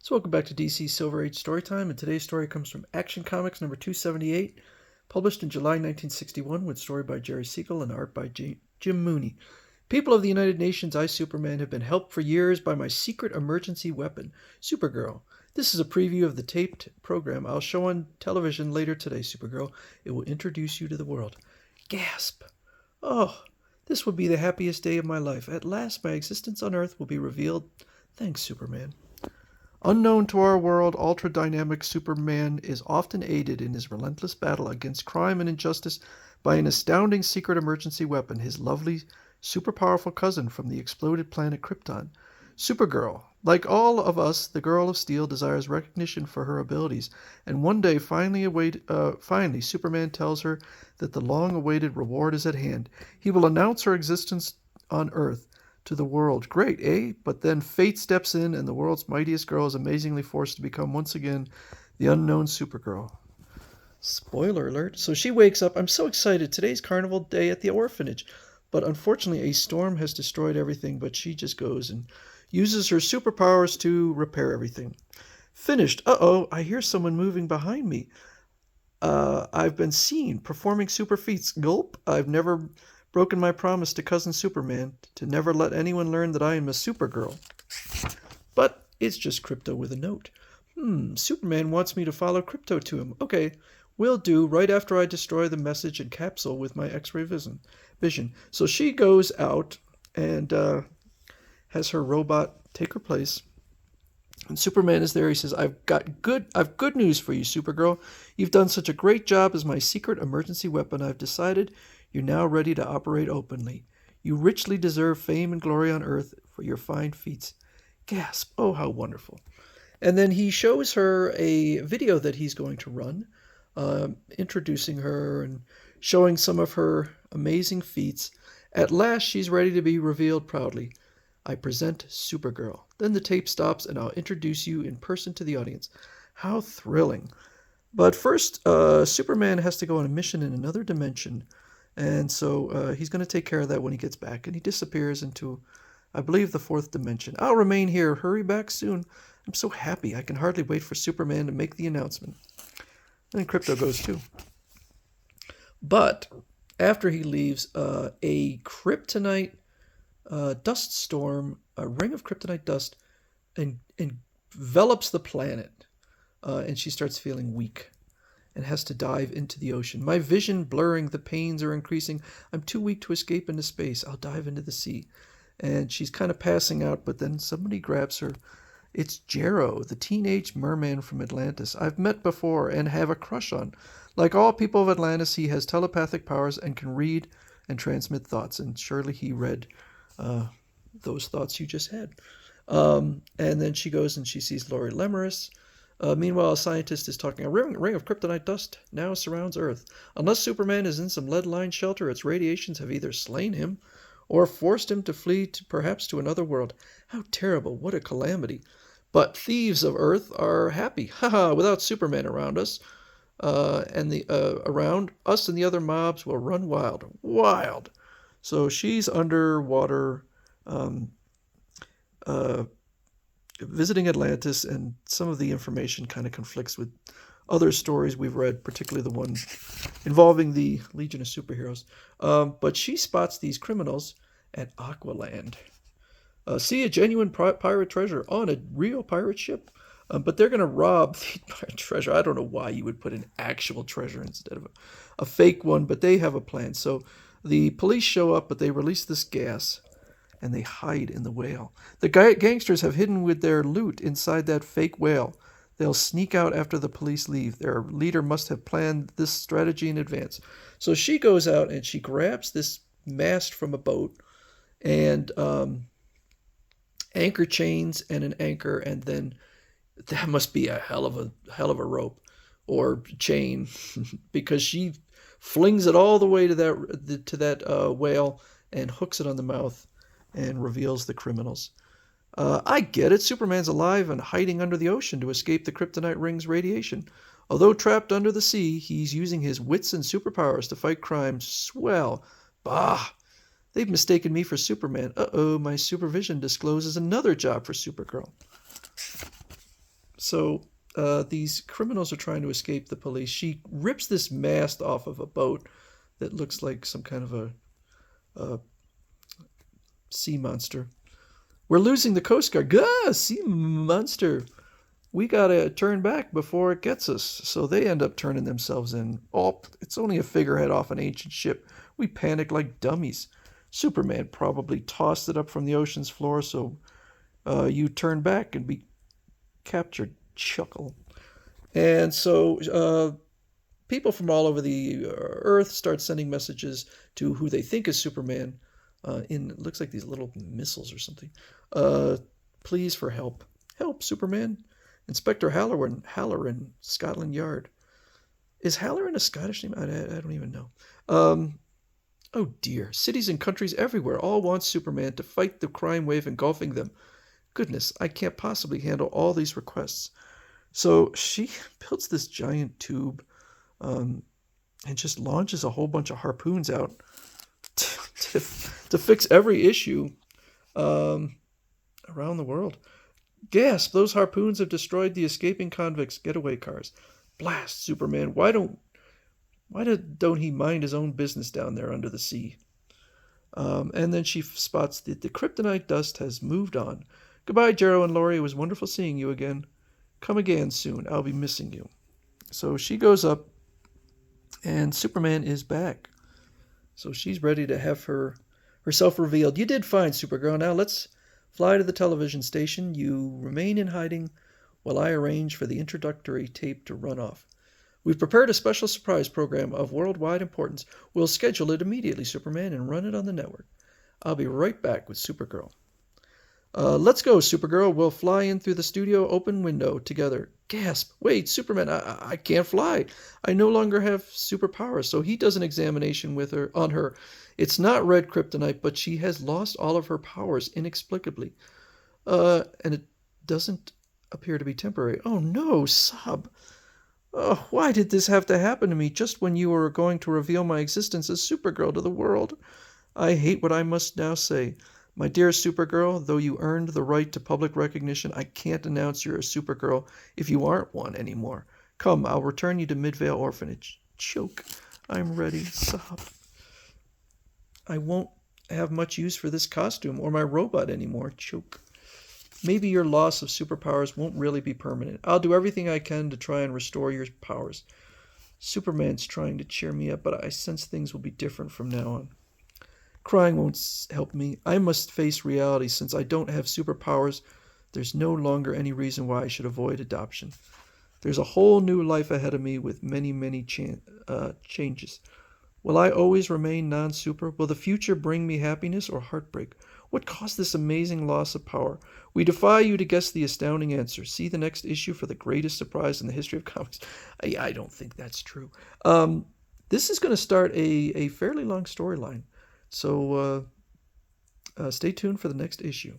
So welcome back to DC Silver Age Storytime, and today's story comes from Action Comics number 278, published in July 1961, with story by Jerry Siegel and art by Jim Mooney. People of the United Nations, I, Superman, have been helped for years by my secret emergency weapon, Supergirl. This is a preview of the taped program I'll show on television later today, Supergirl. It will introduce you to the world. Gasp! Oh, this will be the happiest day of my life. At last my existence on Earth will be revealed. Thanks, Superman. Unknown to our world, ultra-dynamic Superman is often aided in his relentless battle against crime and injustice by an astounding secret emergency weapon, his lovely, super-powerful cousin from the exploded planet Krypton, Supergirl. Like all of us, the Girl of Steel desires recognition for her abilities, and one day, finally, Superman tells her that the long-awaited reward is at hand. He will announce her existence on Earth to the world. Great, eh? But then fate steps in, and the world's mightiest girl is amazingly forced to become once again the unknown Supergirl. Spoiler alert. So she wakes up. I'm so excited. Today's carnival day at the orphanage. But unfortunately, a storm has destroyed everything, but she just goes and uses her superpowers to repair everything. Finished. Uh-oh, I hear someone moving behind me. I've been seen performing super feats. Gulp. I've never broken my promise to cousin Superman to never let anyone learn that I am a Supergirl. But it's just Krypto with a note. Superman wants me to follow Krypto to him. Okay, will do, right after I destroy the message and capsule with my X-ray vision. So she goes out and has her robot take her place. And Superman is there. He says, I've good news for you, Supergirl. You've done such a great job as my secret emergency weapon. I've decided you're now ready to operate openly. You richly deserve fame and glory on Earth for your fine feats. Gasp. Oh, how wonderful. And then he shows her a video that he's going to run, introducing her and showing some of her amazing feats. At last, she's ready to be revealed proudly. I present Supergirl. Then the tape stops, and I'll introduce you in person to the audience. How thrilling. But first, Superman has to go on a mission in another dimension. And so he's going to take care of that when he gets back. And he disappears into, I believe, the fourth dimension. I'll remain here. Hurry back soon. I'm so happy. I can hardly wait for Superman to make the announcement. And then Krypto goes too. But after he leaves, a Kryptonite dust storm, a ring of Kryptonite dust, envelops the planet. And she starts feeling weak and has to dive into the ocean. My vision blurring, the pains are increasing. I'm too weak to escape into space. I'll dive into the sea. And she's kind of passing out, but then somebody grabs her. It's Jarrow, the teenage merman from Atlantis. I've met before and have a crush on. Like all people of Atlantis, he has telepathic powers and can read and transmit thoughts. And surely he read those thoughts you just had. And then she goes and she sees Lori Lemeris. Meanwhile, a scientist is talking. A ring of kryptonite dust now surrounds Earth. Unless Superman is in some lead-lined shelter, its radiations have either slain him or forced him to flee perhaps to another world. How terrible. What a calamity. But thieves of Earth are happy. Haha, without Superman around us, around us and the other mobs will run wild. Wild. So she's underwater, visiting Atlantis, and some of the information kind of conflicts with other stories we've read, particularly the one involving the Legion of Superheroes. But she spots these criminals at Aqualand. See a genuine pirate treasure on a real pirate ship? But they're going to rob the pirate treasure. I don't know why you would put an actual treasure instead of a fake one, but they have a plan. So the police show up, but they release this gas, and they hide in the whale. The gangsters have hidden with their loot inside that fake whale. They'll sneak out after the police leave. Their leader must have planned this strategy in advance. So she goes out and she grabs this mast from a boat and anchor chains and an anchor, and then that must be a hell of a rope or chain because she flings it all the way to that whale and hooks it on the mouth and reveals the criminals. I get it. Superman's alive and hiding under the ocean to escape the kryptonite ring's radiation. Although trapped under the sea, he's using his wits and superpowers to fight crime. Swell. Bah! They've mistaken me for Superman. Uh-oh, my supervision discloses another job for Supergirl. So these criminals are trying to escape the police. She rips this mast off of a boat that looks like some kind of a sea monster. We're losing the Coast Guard. Gah, sea monster. We gotta turn back before it gets us. So they end up turning themselves in. Oh, it's only a figurehead off an ancient ship. We panic like dummies. Superman probably tossed it up from the ocean's floor, so you turn back and be captured. Chuckle. And so people from all over the Earth start sending messages to who they think is Superman. It looks like these little missiles or something. Please for help. Help, Superman. Inspector Halloran, Scotland Yard. Is Halloran a Scottish name? I don't even know. Oh dear. Cities and countries everywhere all want Superman to fight the crime wave engulfing them. Goodness, I can't possibly handle all these requests. So she builds this giant tube and just launches a whole bunch of harpoons out to fix every issue around the world. Gasp! Those harpoons have destroyed the escaping convicts' getaway cars. Blast, Superman! Why don't he mind his own business down there under the sea? And then she spots that the Kryptonite dust has moved on. Goodbye, Jero and Laurie. It was wonderful seeing you again. Come again soon. I'll be missing you. So she goes up, and Superman is back. So she's ready to have herself revealed. You did fine, Supergirl. Now let's fly to the television station. You remain in hiding while I arrange for the introductory tape to run off. We've prepared a special surprise program of worldwide importance. We'll schedule it immediately, Superman, and run it on the network. I'll be right back with Supergirl. Let's go, Supergirl. We'll fly in through the studio open window together. Gasp. Wait, Superman, I can't fly. I no longer have superpowers, so he does an examination on her. It's not red kryptonite, but she has lost all of her powers inexplicably. And it doesn't appear to be temporary. Oh no, sob. Oh, why did this have to happen to me just when you were going to reveal my existence as Supergirl to the world? I hate what I must now say. My dear Supergirl, though you earned the right to public recognition, I can't announce you're a Supergirl if you aren't one anymore. Come, I'll return you to Midvale Orphanage. Choke. I'm ready. Sob. I won't have much use for this costume or my robot anymore. Choke. Maybe your loss of superpowers won't really be permanent. I'll do everything I can to try and restore your powers. Superman's trying to cheer me up, but I sense things will be different from now on. Crying won't help me. I must face reality. Since I don't have superpowers, there's no longer any reason why I should avoid adoption. There's a whole new life ahead of me with many, many changes. Will I always remain non-super? Will the future bring me happiness or heartbreak? What caused this amazing loss of power? We defy you to guess the astounding answer. See the next issue for the greatest surprise in the history of comics. I don't think that's true. This is going to start a fairly long storyline. So stay tuned for the next issue.